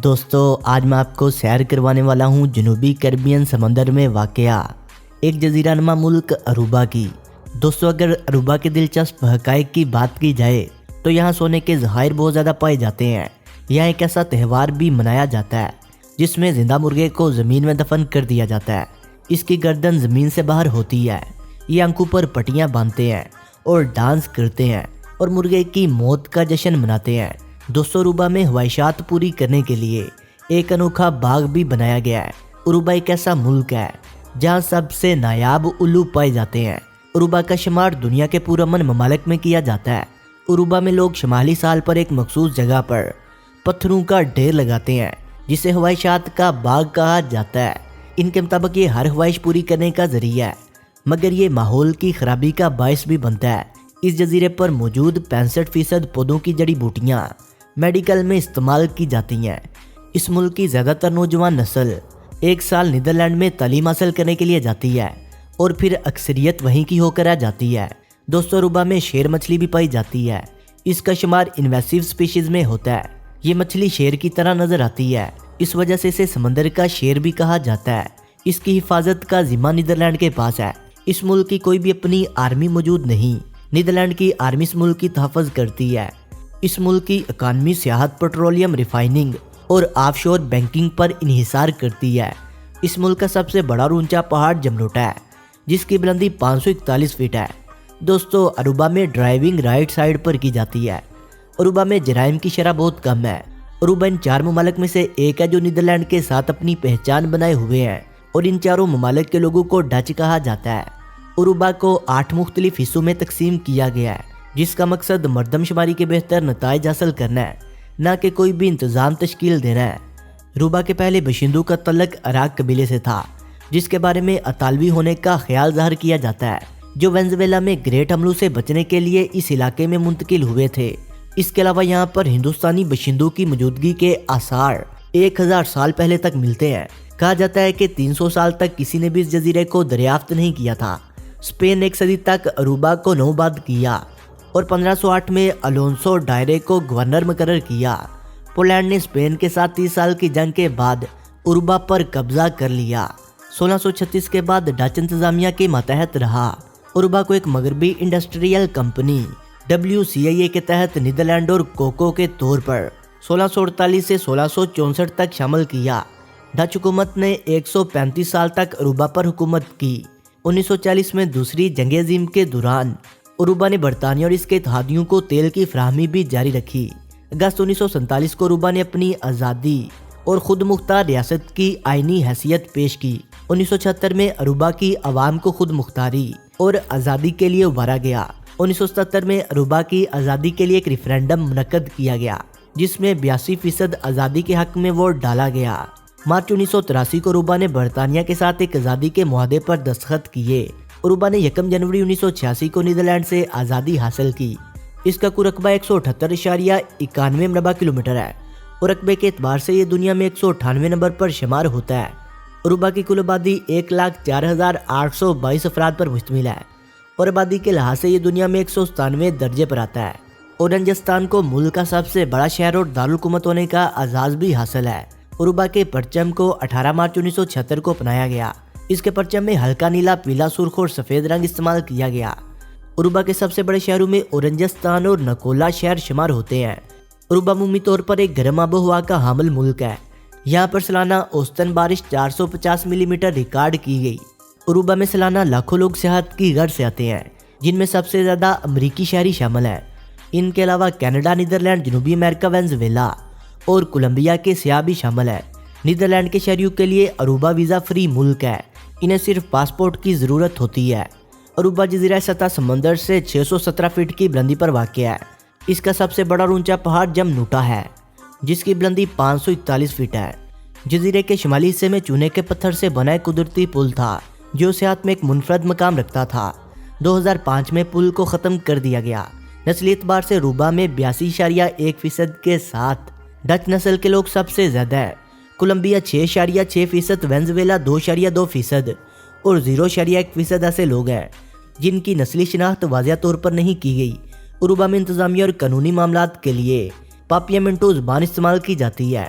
دوستو آج میں آپ کو سیر کروانے والا ہوں جنوبی کیریبین سمندر میں واقع ایک جزیرہ نما ملک اروبا کی۔ دوستو اگر اروبا کے دلچسپ حقائق کی بات کی جائے تو یہاں سونے کے ذخائر بہت زیادہ پائے جاتے ہیں۔ یہاں ایک ایسا تہوار بھی منایا جاتا ہے جس میں زندہ مرغے کو زمین میں دفن کر دیا جاتا ہے۔ اس کی گردن زمین سے باہر ہوتی ہے۔ یہ آنکھوں پر پٹیاں باندھتے ہیں اور ڈانس کرتے ہیں اور مرغے کی موت کا جشن مناتے ہیں۔ دوستو اروبا میں خواہشات پوری کرنے کے لیے ایک انوکھا باغ بھی بنایا گیا ہے۔ اروبا ایک ایسا ملک ہے جہاں سب سے نایاب الو پائے جاتے ہیں۔ اروبا کا شمار دنیا کے پرامن ممالک میں کیا جاتا ہے۔ اروبا میں لوگ شمالی سال پر ایک مخصوص جگہ پر پتھروں کا ڈھیر لگاتے ہیں جسے خواہشات کا باغ کہا جاتا ہے۔ ان کے مطابق یہ ہر خواہش پوری کرنے کا ذریعہ ہے، مگر یہ ماحول کی خرابی کا باعث بھی بنتا ہے۔ اس جزیرے پر موجود 65% پودوں کی جڑی بوٹیاں میڈیکل میں استعمال کی جاتی ہیں۔ اس ملک کی زیادہ تر نوجوان نسل ایک سال نیدرلینڈ میں تعلیم حاصل کرنے کے لیے جاتی ہے اور پھر اکثریت وہیں کی ہو کر آ جاتی ہے۔ دوستو اروبا میں شیر مچھلی بھی پائی جاتی ہے۔ اس کا شمار انویسیو سپیشیز میں ہوتا ہے۔ یہ مچھلی شیر کی طرح نظر آتی ہے، اس وجہ سے اسے سمندر کا شیر بھی کہا جاتا ہے۔ اس کی حفاظت کا ذمہ نیدرلینڈ کے پاس ہے۔ اس ملک کی کوئی بھی اپنی آرمی موجود نہیں۔ نیدرلینڈ کی آرمی اس ملک کی تحفظ کرتی ہے۔ اس ملک کی اکانومی سیاحت، پیٹرولیم ریفائننگ اور آف شور بینکنگ پر انحصار کرتی ہے۔ اس ملک کا سب سے بڑا اور اونچا پہاڑ جملوٹا ہے جس کی بلندی 541 فٹ ہے۔ دوستو اروبا میں ڈرائیونگ رائٹ سائڈ پر کی جاتی ہے۔ اروبا میں جرائم کی شرح بہت کم ہے۔ اروبا ان 4 ممالک میں سے ایک ہے جو نیدرلینڈ کے ساتھ اپنی پہچان بنائے ہوئے ہیں اور ان چاروں ممالک کے لوگوں کو ڈچ کہا جاتا ہے۔ اروبا کو 8 مختلف حصوں میں تقسیم کیا گیا ہے جس کا مقصد مردم شماری کے بہتر نتائج حاصل کرنا ہے، نہ کہ کوئی بھی انتظام تشکیل دینا ہے۔ اروبا کے پہلے باشندوں کا تعلق عراق قبیلے سے تھا جس کے بارے میں اطالوی ہونے کا خیال ظاہر کیا جاتا ہے، جو وینزویلا میں گریٹ حملوں سے بچنے کے لیے اس علاقے میں منتقل ہوئے تھے۔ اس کے علاوہ یہاں پر ہندوستانی باشندوں کی موجودگی کے آثار 1000 سال پہلے تک ملتے ہیں۔ کہا جاتا ہے کہ 300 سال تک کسی نے بھی اس جزیرے کو دریافت نہیں کیا تھا۔ اسپین 1 صدی تک اروبا کو نوآباد کیا اور 1508 میں الونسو ڈائرے کو گورنر مقرر کیا۔ پولینڈ نے اسپین کے ساتھ 30 سال کی جنگ کے بعد اروبا پر قبضہ کر لیا۔ 1636 کے بعد ڈچ انتظامیہ کے ماتحت رہا۔ اروبا کو ایک مغربی انڈسٹریل کمپنی WCIA کے تحت نیدرلینڈ اور کوکو کے طور پر 1648 سے 1664 تک شامل کیا۔ ڈچ حکومت نے 135 سال تک اروبا پر حکومت کی۔ 1940 میں دوسری جنگ عظیم کے دوران اروبا نے برطانیہ اور اس کے اتحادیوں کو تیل کی فراہمی بھی جاری رکھی۔ اگست 1947 کو اروبا نے اپنی آزادی اور خود مختار ریاست کی آئینی حیثیت پیش کی۔ 1976 میں اروبا کی عوام کو خود مختاری اور آزادی کے لیے ابھارا گیا۔ 1977 میں اروبا کی آزادی کے لیے ایک ریفرینڈم منعقد کیا گیا جس میں 82% آزادی کے حق میں ووٹ ڈالا گیا۔ مارچ 1983 کو اروبا نے برطانیہ کے ساتھ ایک آزادی کے معاہدے پر دستخط کیے۔ اروبا نے 1 جنوری 1986 کو نیدرلینڈ سے آزادی حاصل کی۔ اس کا کل رقبہ 178.91 مربع کلومیٹر ہے اور رقبے کے اعتبار سے یہ دنیا میں 198 نمبر پر شمار ہوتا ہے۔ اروبا کی کل آبادی 1,04,822 افراد پر مشتمل ہے اور آبادی کے لحاظ سے یہ دنیا میں 197 درجے پر آتا ہے۔ اورنجستان کو ملک کا سب سے بڑا شہر اور دارالحکومت ہونے کا اعزاز بھی حاصل ہے۔ اروبا کے پرچم کو 18 مارچ 1976 کو اپنایا گیا۔ اس کے پرچم میں ہلکا نیلا، پیلا، سرخ اور سفید رنگ استعمال کیا گیا۔ اروبا کے سب سے بڑے شہروں میں اورنجستان اور نکولا شہر شمار ہوتے ہیں۔ اروبا عمومی طور پر ایک گرم آب و ہوا کا حامل ملک ہے۔ یہاں پر سالانہ اوسطاً بارش 450 ملی میٹر ریکارڈ کی گئی۔ اروبا میں سالانہ لاکھوں لوگ سیاحت کی غرض سے آتے ہیں جن میں سب سے زیادہ امریکی شہری شامل ہیں۔ ان کے علاوہ کینیڈا، نیدرلینڈ، جنوبی امریکہ، وینزویلا اور کولمبیا کے سیاح بھی شامل ہیں۔ نیدرلینڈ کے شہریوں کے لیے اروبا ویزا فری ملک ہے۔ انہیں صرف پاسپورٹ کی ضرورت ہوتی ہے۔ اروبا جزیرہ سطح سمندر سے 617 فٹ کی بلندی پر واقع ہے۔ اس کا سب سے بڑا اور اونچا پہاڑ جمنوٹا ہے جس کی بلندی 541 فٹ ہے۔ جزیرے کے شمالی حصے میں چونے کے پتھر سے بنا ایک قدرتی پل تھا جو سیاحت میں ایک منفرد مقام رکھتا تھا۔ 2005 میں پل کو ختم کر دیا گیا۔ نسلی اعتبار سے اروبا میں 82.1% کے ساتھ ڈچ نسل کے لوگ سب سے زیادہ ہیں۔ کولمبیا 6.6%، وینزویلا 2.2% اور 0.1% ایسے لوگ ہیں جن کی نسلی شناخت واضح طور پر نہیں کی گئی۔ اروبا میں انتظامیہ اور قانونی معاملات کے لیے پاپیامنٹو زبان استعمال کی جاتی ہے۔